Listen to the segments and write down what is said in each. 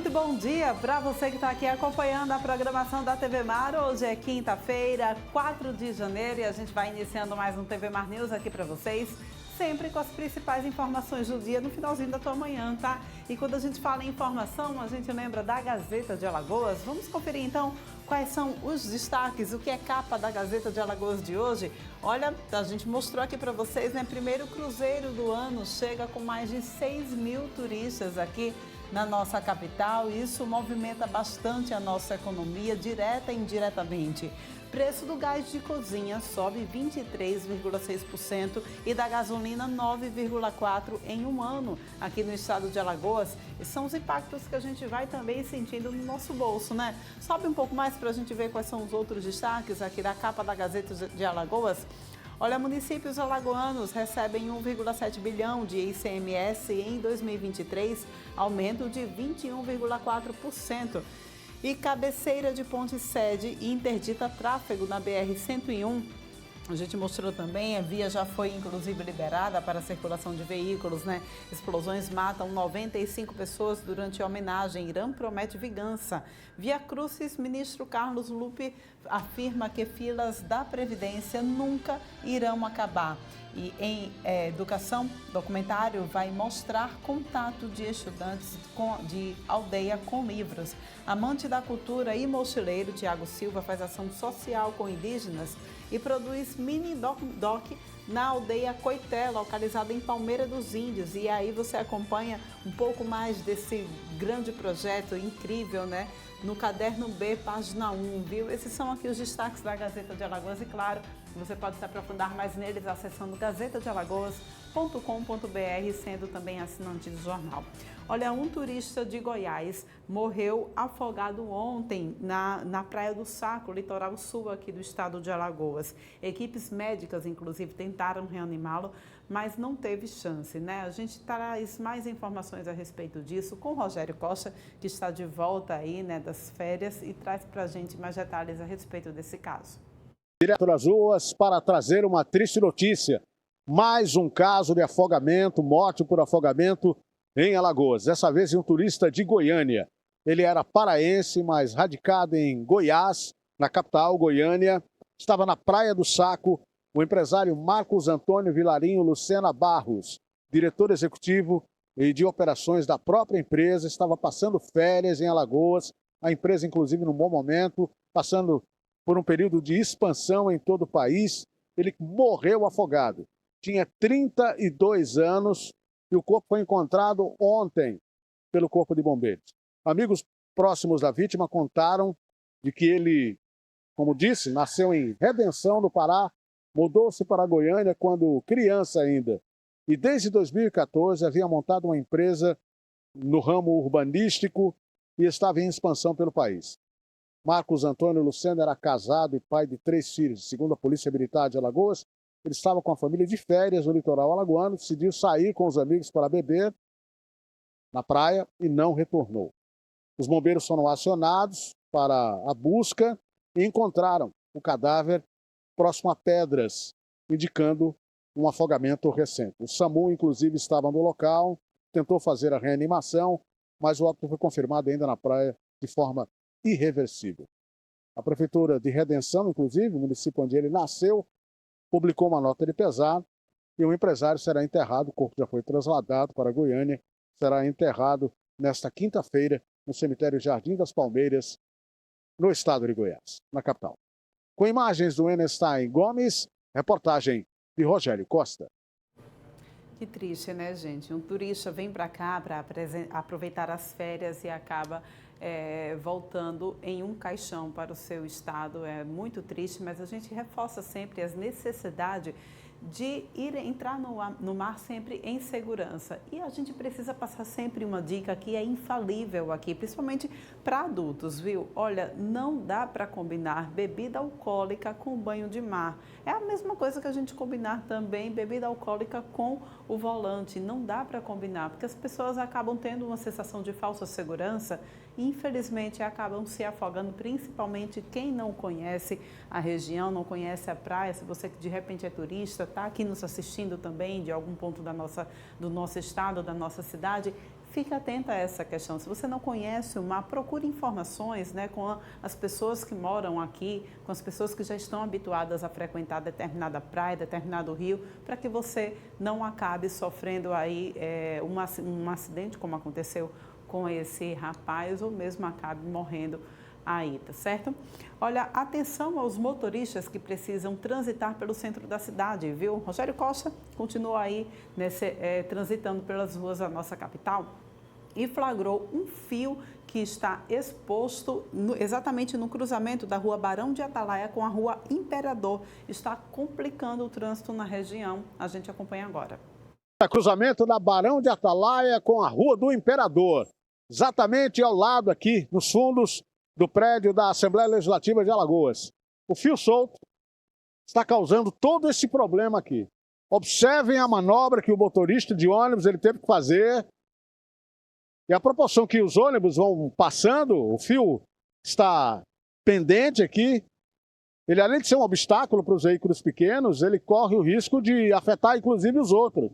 Muito bom dia para você que está aqui acompanhando a programação da TV Mar. Hoje é quinta-feira, 4 de janeiro, e a gente vai iniciando mais um TV Mar News aqui para vocês, sempre com as principais informações do dia no finalzinho da tua manhã, tá? E quando a gente fala em informação, a gente lembra da Gazeta de Alagoas. Vamos conferir então quais são os destaques, o que é capa da Gazeta de Alagoas de hoje. Olha, a gente mostrou aqui para vocês, né? Primeiro cruzeiro do ano chega com mais de 6 mil turistas aqui na nossa capital. Isso movimenta bastante a nossa economia, direta e indiretamente. Preço do gás de cozinha sobe 23,6% e da gasolina 9,4% em um ano aqui no estado de Alagoas. E são os impactos que a gente vai também sentindo no nosso bolso, né? Sobe um pouco mais para a gente ver quais são os outros destaques aqui da capa da Gazeta de Alagoas. Olha, municípios alagoanos recebem 1,7 bilhão de ICMS em 2023, aumento de 21,4%. E cabeceira de ponte sede interdita tráfego na BR-101. A gente mostrou também, a via já foi inclusive liberada para a circulação de veículos, né? Explosões matam 95 pessoas durante a homenagem. Irã promete vingança. Via Crucis, ministro Carlos Lupe afirma que filas da Previdência nunca irão acabar. E em educação, documentário vai mostrar contato de estudantes de aldeia com livros. Amante da cultura e mochileiro, Tiago Silva faz ação social com indígenas e produz mini doc na aldeia Coité, localizada em Palmeira dos Índios. E aí você acompanha um pouco mais desse grande projeto incrível, né? No Caderno B, página 1, viu? Esses são aqui os destaques da Gazeta de Alagoas e, claro, você pode se aprofundar mais neles acessando gazetadealagoas.com.br, sendo também assinante do jornal. Olha, um turista de Goiás morreu afogado ontem na Praia do Saco, litoral sul aqui do estado de Alagoas. Equipes médicas, inclusive, tentaram reanimá-lo, mas não teve chance, né? A gente traz mais informações a respeito disso com o Rogério Costa, que está de volta aí, né, das férias, e traz pra gente mais detalhes a respeito desse caso. Direto das ruas para trazer uma triste notícia. Mais um caso de afogamento, morte por afogamento em Alagoas. Dessa vez um turista de Goiânia. Ele era paraense, mas radicado em Goiás, na capital, Goiânia. Estava na Praia do Saco. O empresário Marcos Antônio Vilarinho Lucena Barros, diretor executivo e de operações da própria empresa, estava passando férias em Alagoas. A empresa, inclusive, num bom momento, passando por um período de expansão em todo o país. Ele morreu afogado. Tinha 32 anos e o corpo foi encontrado ontem pelo Corpo de Bombeiros. Amigos próximos da vítima contaram de que ele, como disse, nasceu em Redenção, no Pará, mudou-se para Goiânia quando criança ainda. E desde 2014 havia montado uma empresa no ramo urbanístico e estava em expansão pelo país. Marcos Antônio Lucena era casado e pai de 3 filhos. Segundo a Polícia Militar de Alagoas, ele estava com a família de férias no litoral alagoano, decidiu sair com os amigos para beber na praia e não retornou. Os bombeiros foram acionados para a busca e encontraram o cadáver próximo a pedras, indicando um afogamento recente. O SAMU, inclusive, estava no local, tentou fazer a reanimação, mas o óbito foi confirmado ainda na praia de forma irreversível. A Prefeitura de Redenção, inclusive, o município onde ele nasceu, publicou uma nota de pesar e o empresário será enterrado. O corpo já foi trasladado para Goiânia, será enterrado nesta quinta-feira no cemitério Jardim das Palmeiras, no estado de Goiás, na capital. Com imagens do Enestein Gomes, reportagem de Rogério Costa. Que triste, né, gente? Um turista vem para cá para aproveitar as férias e acaba voltando em um caixão para o seu estado. É muito triste, mas a gente reforça sempre as necessidades de entrar no mar sempre em segurança. E a gente precisa passar sempre uma dica que é infalível aqui, principalmente para adultos, viu? Olha, não dá para combinar bebida alcoólica com banho de mar. É a mesma coisa que a gente combinar também bebida alcoólica com o volante. Não dá para combinar, porque as pessoas acabam tendo uma sensação de falsa segurança e, infelizmente, acabam se afogando, principalmente quem não conhece a região, não conhece a praia. Se você de repente é turista, está aqui nos assistindo também de algum ponto do nosso estado, da nossa cidade, Fique atenta a essa questão. Se você não conhece o mar, procure informações, né, com as pessoas que moram aqui, com as pessoas que já estão habituadas a frequentar determinada praia, determinado rio, para que você não acabe sofrendo aí um acidente, como aconteceu com esse rapaz, ou mesmo acabe morrendo aí, tá certo? Olha, atenção aos motoristas que precisam transitar pelo centro da cidade, viu? Rogério Costa continua aí transitando pelas ruas da nossa capital e flagrou um fio que está exposto exatamente no cruzamento da rua Barão de Atalaia com a rua Imperador. Está complicando o trânsito na região. A gente acompanha agora. Cruzamento da Barão de Atalaia com a rua do Imperador. Exatamente ao lado aqui, nos fundos do prédio da Assembleia Legislativa de Alagoas. O fio solto está causando todo esse problema aqui. Observem a manobra que o motorista de ônibus ele teve que fazer. E a proporção que os ônibus vão passando, o fio está pendente aqui. Ele, além de ser um obstáculo para os veículos pequenos, ele corre o risco de afetar inclusive os outros.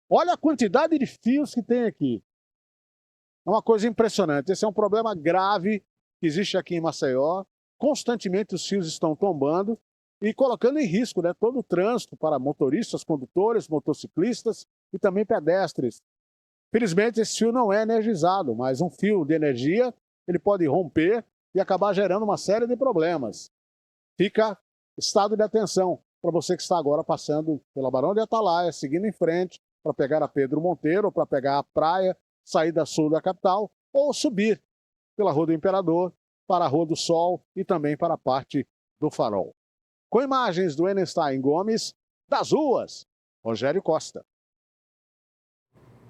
Olha a quantidade de fios que tem aqui. É uma coisa impressionante. Esse é um problema grave que existe aqui em Maceió. Constantemente os fios estão tombando e colocando em risco, né, todo o trânsito para motoristas, condutores, motociclistas e também pedestres. Felizmente esse fio não é energizado, mas um fio de energia ele pode romper e acabar gerando uma série de problemas. Fica estado de atenção para você que está agora passando pela Barão de Atalaia, seguindo em frente para pegar a Pedro Monteiro, ou para pegar a praia, saída sul da capital, ou subir pela Rua do Imperador, para a Rua do Sol e também para a parte do Farol. Com imagens do Enestein Gomes, das ruas, Rogério Costa.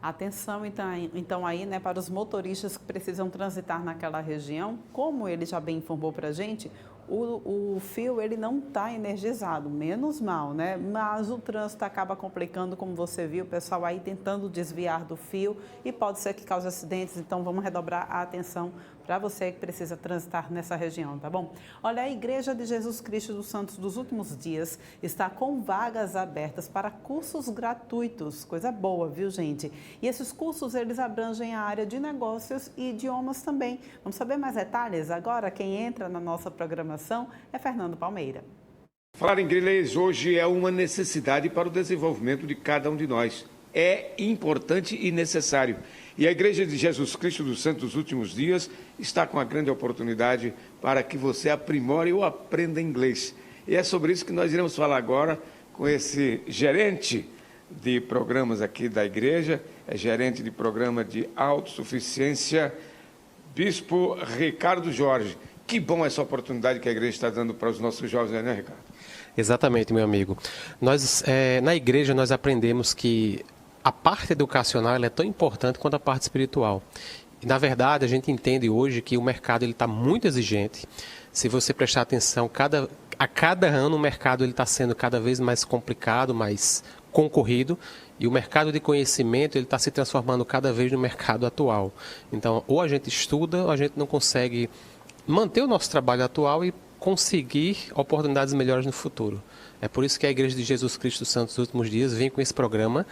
Atenção, então aí, né, para os motoristas que precisam transitar naquela região, como ele já bem informou para a gente, o fio ele não está energizado, menos mal, né? Mas o trânsito acaba complicando, como você viu, o pessoal aí tentando desviar do fio e pode ser que cause acidentes, então vamos redobrar a atenção para você que precisa transitar nessa região, tá bom? Olha, a Igreja de Jesus Cristo dos Santos dos Últimos Dias está com vagas abertas para cursos gratuitos, coisa boa, viu, gente? E esses cursos, eles abrangem a área de negócios e idiomas também. Vamos saber mais detalhes? Agora, quem entra na nossa programação é Fernando Palmeira. Falar inglês hoje é uma necessidade para o desenvolvimento de cada um de nós. É importante e necessário. E a Igreja de Jesus Cristo dos Santos dos Últimos Dias está com a grande oportunidade para que você aprimore ou aprenda inglês. E é sobre isso que nós iremos falar agora com esse gerente de programas aqui da igreja, é gerente de programa de autossuficiência, Bispo Ricardo Jorge. Que bom essa oportunidade que a igreja está dando para os nossos jovens, né, Ricardo? Exatamente, meu amigo. Nós, na igreja, nós aprendemos que a parte educacional ela é tão importante quanto a parte espiritual. E, na verdade, a gente entende hoje que o mercado está muito exigente. Se você prestar atenção, a cada ano o mercado está sendo cada vez mais complicado, mais concorrido, e o mercado de conhecimento está se transformando cada vez no mercado atual. Então, ou a gente estuda, ou a gente não consegue manter o nosso trabalho atual e conseguir oportunidades melhores no futuro. É por isso que a Igreja de Jesus Cristo dos Santos dos Últimos Dias vem com esse programa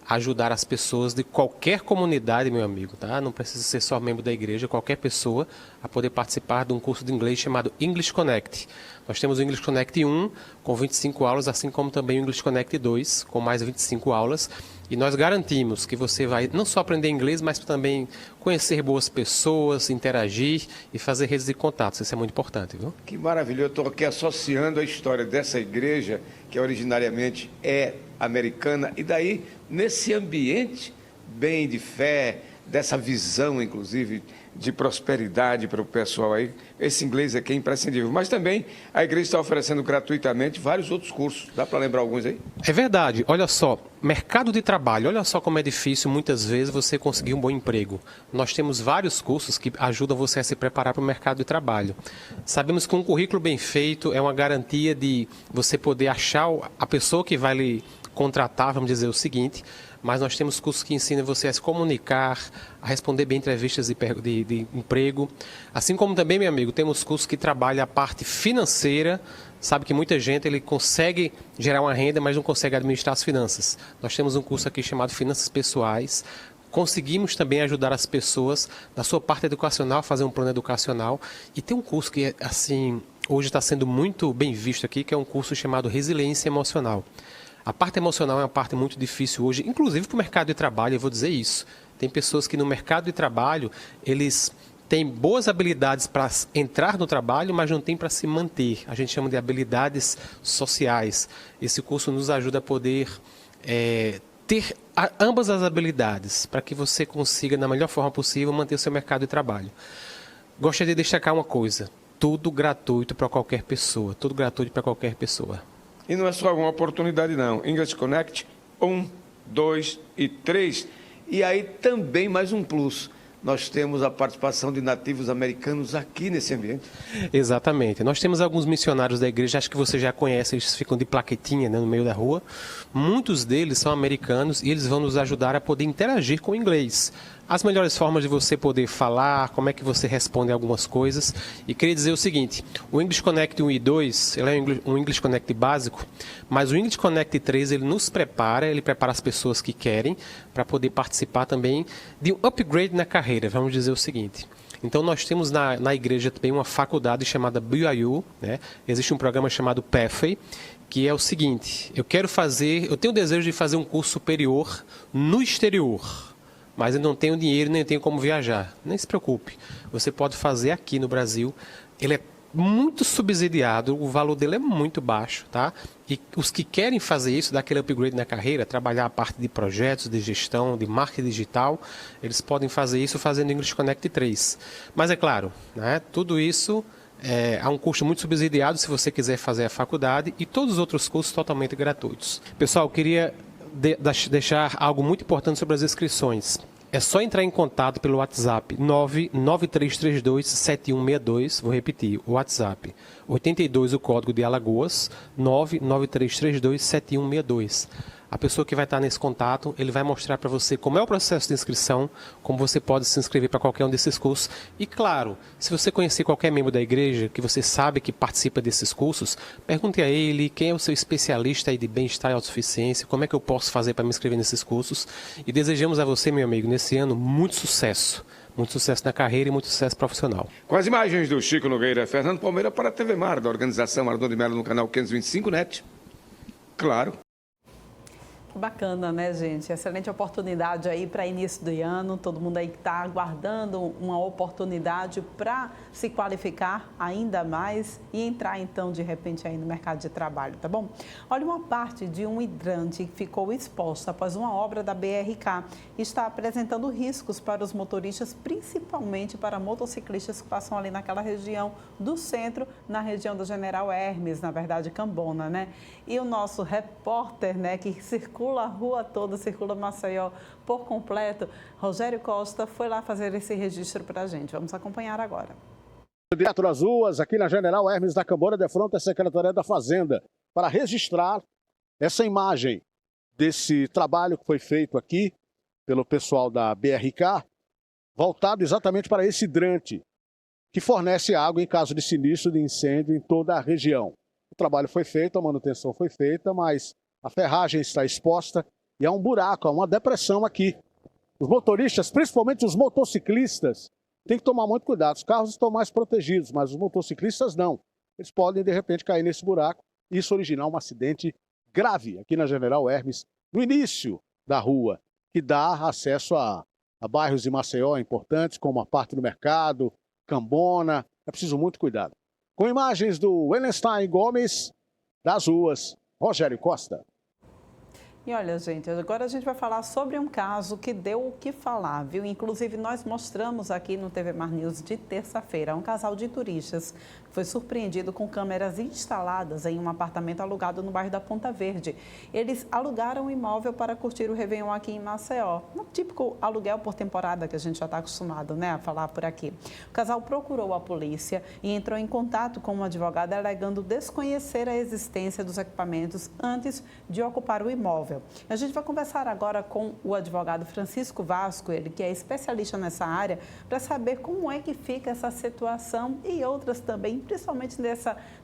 ajudar as pessoas de qualquer comunidade, meu amigo, tá? Não precisa ser só membro da igreja, qualquer pessoa a poder participar de um curso de inglês chamado English Connect. Nós temos o English Connect 1 com 25 aulas, assim como também o English Connect 2 com mais 25 aulas. E nós garantimos que você vai não só aprender inglês, mas também conhecer boas pessoas, interagir e fazer redes de contatos. Isso é muito importante, viu? Que maravilha. Eu estou aqui associando a história dessa igreja, que originariamente é americana, e daí, nesse ambiente bem de fé, dessa visão, inclusive, de prosperidade para o pessoal aí, esse inglês aqui é imprescindível. Mas também a igreja está oferecendo gratuitamente vários outros cursos. Dá para lembrar alguns aí? É verdade. Olha só, mercado de trabalho. Olha só como é difícil muitas vezes você conseguir um bom emprego. Nós temos vários cursos que ajudam você a se preparar para o mercado de trabalho. Sabemos que um currículo bem feito é uma garantia de você poder achar a pessoa que vai lhe contratar, vamos dizer o seguinte, mas nós temos cursos que ensinam você a se comunicar, a responder bem entrevistas de emprego. Assim como também, meu amigo, temos cursos que trabalham a parte financeira. Sabe que muita gente ele consegue gerar uma renda, mas não consegue administrar as finanças. Nós temos um curso aqui chamado Finanças Pessoais, conseguimos também ajudar as pessoas na sua parte educacional, fazer um plano educacional. E tem um curso que, assim, hoje está sendo muito bem visto aqui, que é um curso chamado Resiliência Emocional. A parte emocional é uma parte muito difícil hoje, inclusive para o mercado de trabalho, eu vou dizer isso. Tem pessoas que no mercado de trabalho, eles têm boas habilidades para entrar no trabalho, mas não têm para se manter. A gente chama de habilidades sociais. Esse curso nos ajuda a poder ter ambas as habilidades, para que você consiga, da melhor forma possível, manter o seu mercado de trabalho. Gostaria de destacar uma coisa: tudo gratuito para qualquer pessoa, tudo gratuito para qualquer pessoa. E não é só uma oportunidade, não. English Connect 1, 2 e 3. E aí também mais um plus. Nós temos a participação de nativos americanos aqui nesse ambiente. Exatamente. Nós temos alguns missionários da igreja, acho que você já conhece, eles ficam de plaquetinha, né, no meio da rua. Muitos deles são americanos e eles vão nos ajudar a poder interagir com o inglês. As melhores formas de você poder falar, como é que você responde a algumas coisas. E queria dizer o seguinte: o English Connect 1 e 2, ele é um English Connect básico, mas o English Connect 3, ele nos prepara, ele prepara as pessoas que querem para poder participar também de um upgrade na carreira, vamos dizer o seguinte. Então, nós temos na igreja também uma faculdade chamada BYU, né? Existe um programa chamado Pathway, que é o seguinte: eu tenho o desejo de fazer um curso superior no exterior, mas eu não tenho dinheiro, nem tenho como viajar. Nem se preocupe, você pode fazer aqui no Brasil. Ele é muito subsidiado, o valor dele é muito baixo, tá? E os que querem fazer isso, dar aquele upgrade na carreira, trabalhar a parte de projetos, de gestão, de marketing digital, eles podem fazer isso fazendo English Connect 3. Mas é claro, né, tudo isso há um custo muito subsidiado se você quiser fazer a faculdade, e todos os outros cursos totalmente gratuitos. Pessoal, eu queria deixar algo muito importante sobre as inscrições. É só entrar em contato pelo WhatsApp 993327162. Vou repetir, o WhatsApp 82, o código de Alagoas, 993327162. A pessoa que vai estar nesse contato, ele vai mostrar para você como é o processo de inscrição, como você pode se inscrever para qualquer um desses cursos. E claro, se você conhecer qualquer membro da igreja, que você sabe que participa desses cursos, pergunte a ele quem é o seu especialista aí de bem-estar e autossuficiência, como é que eu posso fazer para me inscrever nesses cursos. E desejamos a você, meu amigo, nesse ano, muito sucesso na carreira e muito sucesso profissional. Com as imagens do Chico Nogueira e Fernando Palmeira para a TV Mar, da organização Ardon de Mello no canal 525 NET. Claro. Bacana, né, gente? Excelente oportunidade aí para início do ano. Todo mundo aí que está aguardando uma oportunidade para se qualificar ainda mais e entrar, então, de repente, aí no mercado de trabalho, tá bom? Olha, uma parte de um hidrante que ficou exposta após uma obra da BRK está apresentando riscos para os motoristas, principalmente para motociclistas que passam ali naquela região do centro, na região do General Hermes, na verdade, Cambona, né? E o nosso repórter, né, que circula a rua toda, circula Maceió por completo, Rogério Costa, foi lá fazer esse registro para a gente. Vamos acompanhar agora. Direto das ruas, aqui na General Hermes da Cambona, de frente à Secretaria da Fazenda, para registrar essa imagem desse trabalho que foi feito aqui pelo pessoal da BRK, voltado exatamente para esse hidrante, que fornece água em caso de sinistro de incêndio em toda a região. O trabalho foi feito, a manutenção foi feita, mas a ferragem está exposta e há um buraco, há uma depressão aqui. Os motoristas, principalmente os motociclistas, têm que tomar muito cuidado. Os carros estão mais protegidos, mas os motociclistas não. Eles podem, de repente, cair nesse buraco e isso originar um acidente grave aqui na General Hermes, no início da rua, que dá acesso a bairros de Maceió importantes, como a parte do mercado, Cambona. É preciso muito cuidado. Com imagens do Wellenstein Gomes, das ruas, Rogério Costa. E olha, gente, agora a gente vai falar sobre um caso que deu o que falar, viu? Inclusive, nós mostramos aqui no TV Mar News de terça-feira um casal de turistas que foi surpreendido com câmeras instaladas em um apartamento alugado no bairro da Ponta Verde. Eles alugaram o imóvel para curtir o Réveillon aqui em Maceió. Um típico aluguel por temporada que a gente já está acostumado, né, a falar por aqui. O casal procurou a polícia e entrou em contato com uma advogada alegando desconhecer a existência dos equipamentos antes de ocupar o imóvel. imóvel. A gente vai conversar agora com o advogado Francisco Vasco, ele que é especialista nessa área, para saber como é que fica essa situação e outras também, principalmente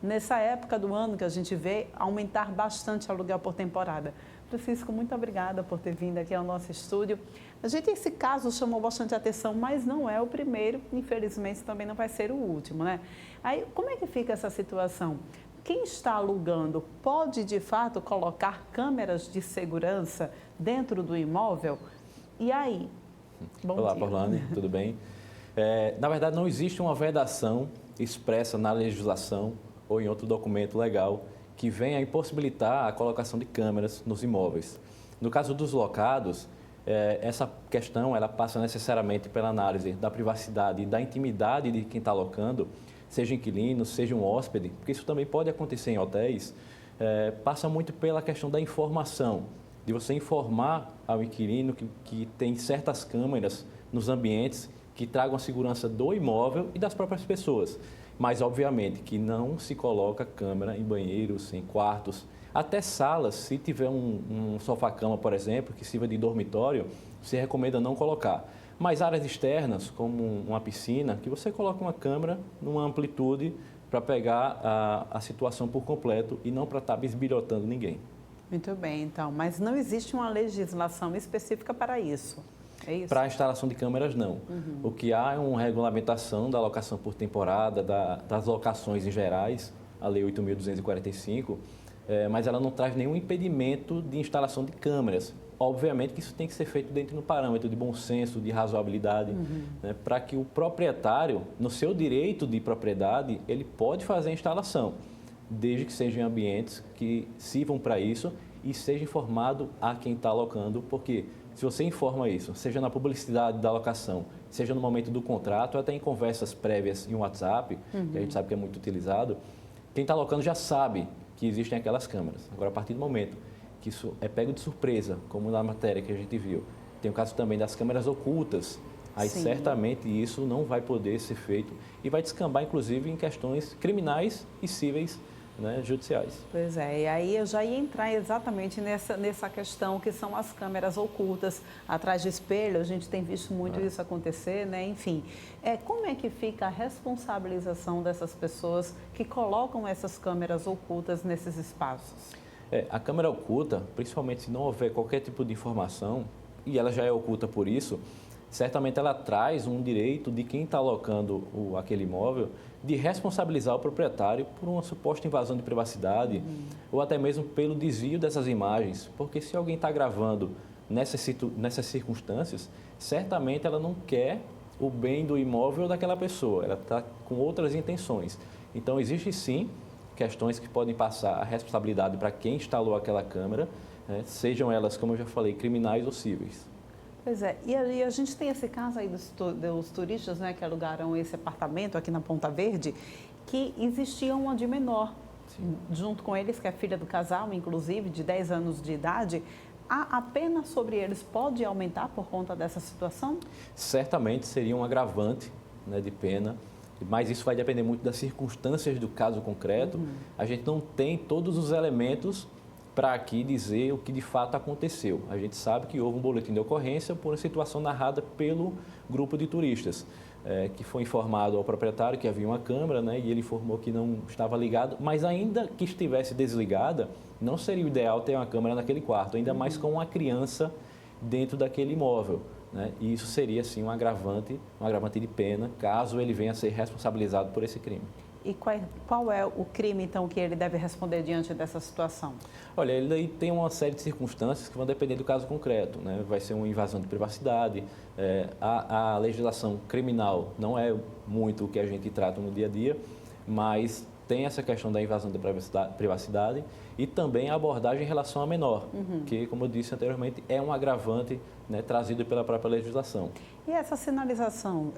nessa época do ano que a gente vê aumentar bastante o aluguel por temporada. Francisco, muito obrigada por ter vindo aqui ao nosso estúdio. Esse caso chamou bastante atenção, mas não é o primeiro, infelizmente também não vai ser o último, né? Aí, como é que fica essa situação? Quem está alugando pode, de fato, colocar câmeras de segurança dentro do imóvel? E aí? Olá, Paulane, tudo bem? Na verdade, não existe uma vedação expressa na legislação ou em outro documento legal que venha a impossibilitar a colocação de câmeras nos imóveis. No caso dos locados, essa questão ela passa necessariamente pela análise da privacidade e da intimidade de quem está alocando, seja inquilino, seja um hóspede, porque isso também pode acontecer em hotéis, passa muito pela questão da informação, de você informar ao inquilino que tem certas câmeras nos ambientes que tragam a segurança do imóvel e das próprias pessoas. Mas, obviamente, que não se coloca câmera em banheiros, em quartos, até salas, se tiver um sofá-cama, por exemplo, que sirva de dormitório, se recomenda não colocar. Mas áreas externas, como uma piscina, que você coloca uma câmera numa amplitude para pegar a situação por completo e não para estar bisbilhotando ninguém. Muito bem, então. Mas não existe uma legislação específica para isso? É isso? Para a instalação de câmeras, não. O que há é uma regulamentação da alocação por temporada, das locações em gerais, a Lei 8.245, mas ela não traz nenhum impedimento de instalação de câmeras. Obviamente que isso tem que ser feito dentro do parâmetro de bom senso, de razoabilidade, né, para que o proprietário, no seu direito de propriedade, ele pode fazer a instalação, desde que sejam ambientes que sirvam para isso e seja informado a quem está alocando, porque se você informa isso, seja na publicidade da alocação, seja no momento do contrato, até em conversas prévias em WhatsApp, que a gente sabe que é muito utilizado, quem está alocando já sabe que existem aquelas câmeras. Agora, a partir do momento que isso é pego de surpresa, como na matéria que a gente viu, tem o caso também das câmeras ocultas, aí certamente isso não vai poder ser feito e vai descambar, inclusive, em questões criminais e cíveis, né, judiciais. Pois é, e aí eu já ia entrar exatamente nessa questão que são as câmeras ocultas atrás de espelho, a gente tem visto muito isso acontecer, né? Enfim, como é que fica a responsabilização dessas pessoas que colocam essas câmeras ocultas nesses espaços? A câmera oculta, principalmente se não houver qualquer tipo de informação, e ela já é oculta por isso, certamente ela traz um direito de quem está alocando aquele imóvel de responsabilizar o proprietário por uma suposta invasão de privacidade ou até mesmo pelo desvio dessas imagens, porque se alguém está gravando nessas circunstâncias, certamente ela não quer o bem do imóvel daquela pessoa, ela está com outras intenções. Então, existe sim questões que podem passar a responsabilidade para quem instalou aquela câmera, né, sejam elas, como eu já falei, criminais ou cíveis. Pois é, e a gente tem esse caso aí dos turistas, né, que alugaram esse apartamento aqui na Ponta Verde, que existia uma de menor, junto com eles, que é filha do casal, inclusive, de 10 anos de idade. A pena sobre eles pode aumentar por conta dessa situação? Certamente seria um agravante, né, de pena, mas isso vai depender muito das circunstâncias do caso concreto. A gente não tem todos os elementos para aqui dizer o que de fato aconteceu. A gente sabe que houve um boletim de ocorrência por uma situação narrada pelo grupo de turistas, que foi informado ao proprietário que havia uma câmera, né, e ele informou que não estava ligado, mas ainda que estivesse desligada, não seria o ideal ter uma câmera naquele quarto, ainda mais com uma criança dentro daquele imóvel, né, e isso seria, sim, um agravante de pena, caso ele venha a ser responsabilizado por esse crime. E qual é o crime, então, que ele deve responder diante dessa situação? Olha, ele aí tem uma série de circunstâncias que vão depender do caso concreto, né? Vai ser uma invasão de privacidade, a legislação criminal não é muito o que a gente trata no dia a dia, mas tem essa questão da invasão da privacidade e também a abordagem em relação a menor, que, como eu disse anteriormente, é um agravante, né, trazido pela própria legislação. E essa sinalização,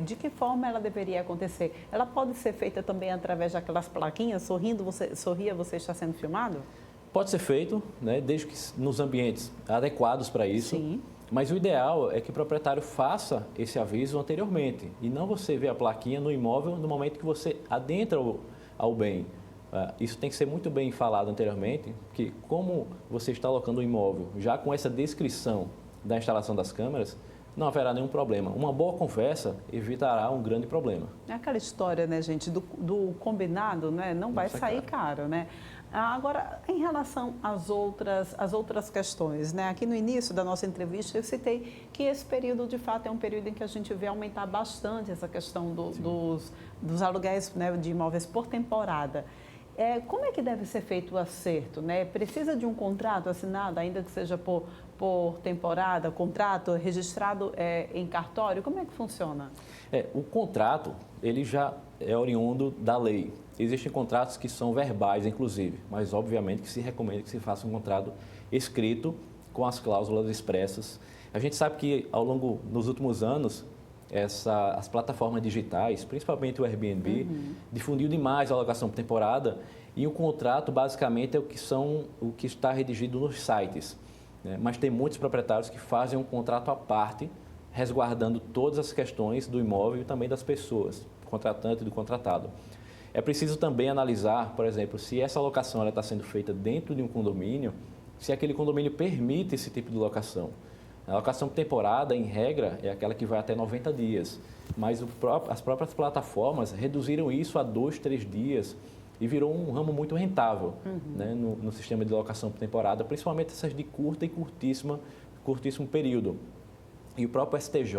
de que forma ela deveria acontecer? Ela pode ser feita também através daquelas plaquinhas, sorria, você está sendo filmado? Pode ser feito, né, desde que nos ambientes adequados para isso. Sim. Mas o ideal é que o proprietário faça esse aviso anteriormente e não você ver a plaquinha no imóvel no momento que você adentra ao bem. Isso tem que ser muito bem falado anteriormente, que como você está alocando o imóvel, já com essa descrição da instalação das câmeras, não haverá nenhum problema. Uma boa conversa evitará um grande problema. É aquela história, né, gente, do combinado, né? Não vai sair caro, né? Agora, em relação às outras questões, né? Aqui no início da nossa entrevista eu citei que esse período, de fato, é um período em que a gente vê aumentar bastante essa questão dos aluguéis, né, de imóveis por temporada. Como é que deve ser feito o acerto, né? Precisa de um contrato assinado, ainda que seja por temporada, contrato registrado em cartório? Como é que funciona? O contrato, ele já é oriundo da lei. Existem contratos que são verbais, inclusive, mas obviamente que se recomenda que se faça um contrato escrito com as cláusulas expressas. A gente sabe que nos últimos anos, as plataformas digitais, principalmente o Airbnb, difundiu demais a alocação por temporada e o contrato basicamente é o que está redigido nos sites, né? Mas tem muitos proprietários que fazem um contrato à parte, resguardando todas as questões do imóvel e também das pessoas, do contratante e do contratado. É preciso também analisar, por exemplo, se essa locação está sendo feita dentro de um condomínio, se aquele condomínio permite esse tipo de locação. A locação por temporada, em regra, é aquela que vai até 90 dias, mas as próprias plataformas reduziram isso a 2, 3 dias e virou um ramo muito rentável, né, no sistema de locação por temporada, principalmente essas de curta e curtíssimo período. E o próprio STJ,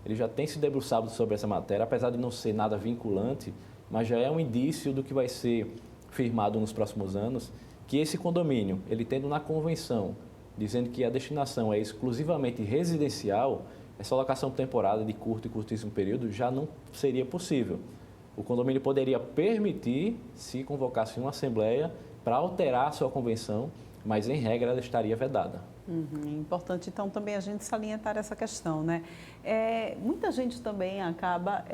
ele já tem se debruçado sobre essa matéria, apesar de não ser nada vinculante, mas já é um indício do que vai ser firmado nos próximos anos, que esse condomínio, ele tendo na convenção, dizendo que a destinação é exclusivamente residencial, essa locação por temporada de curto e curtíssimo período já não seria possível. O condomínio poderia permitir, se convocasse uma assembleia, para alterar a sua convenção, mas em regra ela estaria vedada. Importante, então, também a gente salientar essa questão, né? Muita gente também acaba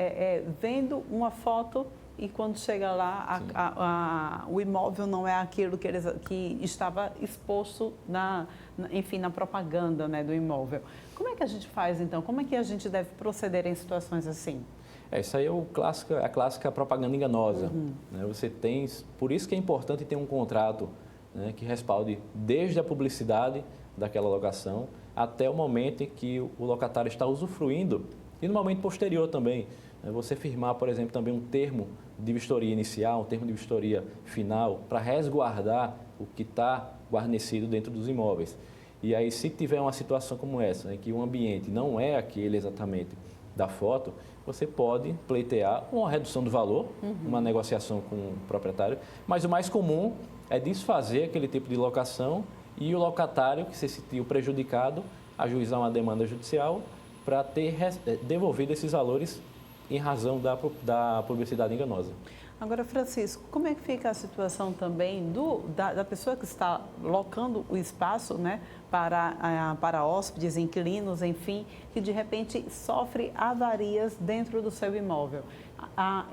vendo uma foto e quando chega lá, o imóvel não é aquilo que estava exposto na propaganda, né, do imóvel. Como é que a gente faz, então? Como é que a gente deve proceder em situações assim? Isso aí é a clássica propaganda enganosa. Né? Por isso que é importante ter um contrato, né, que respalde desde a publicidade daquela locação até o momento em que o locatário está usufruindo e no momento posterior também. Você firmar, por exemplo, também um termo de vistoria inicial, um termo de vistoria final, para resguardar o que está guarnecido dentro dos imóveis. E aí, se tiver uma situação como essa, em que o ambiente não é aquele exatamente da foto, você pode pleitear uma redução do valor, uma negociação com o proprietário, mas o mais comum é desfazer aquele tipo de locação e o locatário que se sentiu prejudicado ajuizar uma demanda judicial para ter devolvido esses valores em razão da publicidade enganosa. Agora, Francisco, como é que fica a situação também da pessoa que está locando o espaço, né, para hóspedes, inquilinos, enfim, que de repente sofre avarias dentro do seu imóvel?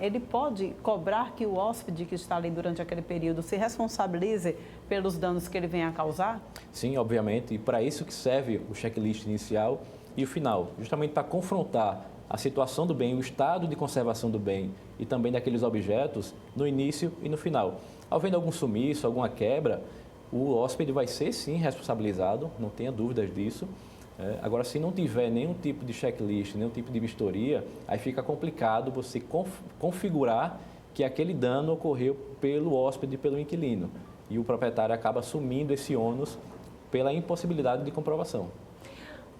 Ele pode cobrar que o hóspede que está ali durante aquele período se responsabilize pelos danos que ele venha a causar? Sim, obviamente, e para isso que serve o checklist inicial e o final, justamente para confrontar a situação do bem, o estado de conservação do bem e também daqueles objetos no início e no final. Havendo algum sumiço, alguma quebra, o hóspede vai ser sim responsabilizado, não tenha dúvidas disso. Agora, se não tiver nenhum tipo de checklist, nenhum tipo de vistoria, aí fica complicado você configurar que aquele dano ocorreu pelo hóspede, pelo inquilino. E o proprietário acaba assumindo esse ônus pela impossibilidade de comprovação.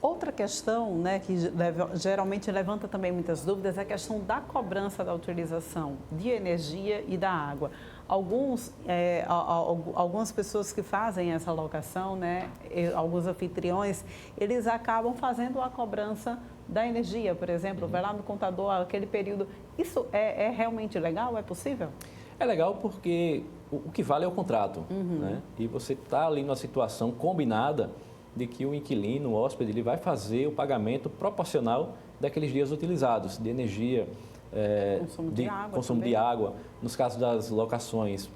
Outra questão, né, que geralmente levanta também muitas dúvidas é a questão da cobrança da utilização de energia e da água. Algumas pessoas que fazem essa locação, né, alguns anfitriões, eles acabam fazendo a cobrança da energia, por exemplo, vai lá no contador aquele período. Isso é realmente legal? É possível? É legal porque o que vale é o contrato, né? E você está ali numa situação combinada de que o inquilino, o hóspede, ele vai fazer o pagamento proporcional daqueles dias utilizados, de energia, consumo de água. Nos casos das locações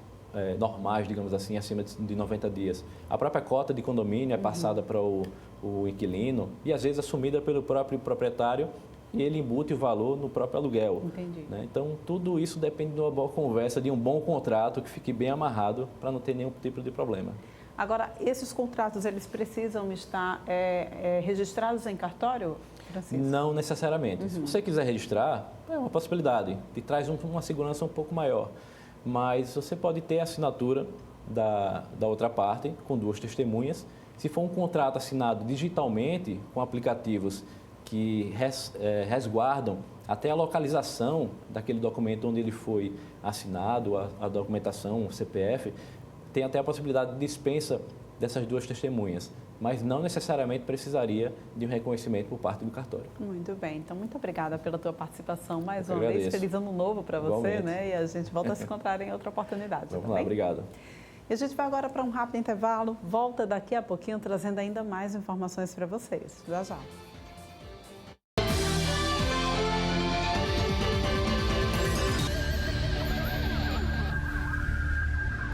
normais, digamos assim, acima de 90 dias, a própria cota de condomínio é passada para o inquilino e às vezes assumida pelo próprio proprietário e ele embute o valor no próprio aluguel. Entendi. Né? Então, tudo isso depende de uma boa conversa, de um bom contrato que fique bem amarrado para não ter nenhum tipo de problema. Agora, esses contratos, eles precisam estar registrados em cartório, Francisco? Não necessariamente. Se você quiser registrar, é uma possibilidade, te traz uma segurança um pouco maior. Mas você pode ter a assinatura da outra parte, com 2 testemunhas. Se for um contrato assinado digitalmente, com aplicativos que resguardam até a localização daquele documento onde ele foi assinado, a documentação, o CPF, tem até a possibilidade de dispensa dessas 2 testemunhas, mas não necessariamente precisaria de um reconhecimento por parte do cartório. Muito bem, então muito obrigada pela tua participação mais Eu uma vez. agradeço. Feliz ano novo para você, Igualmente. né? E a gente volta a se encontrar em outra oportunidade. Vamos tá lá, bem? obrigado. E a gente vai agora para um rápido intervalo, volta daqui a pouquinho trazendo ainda mais informações para vocês. Já já.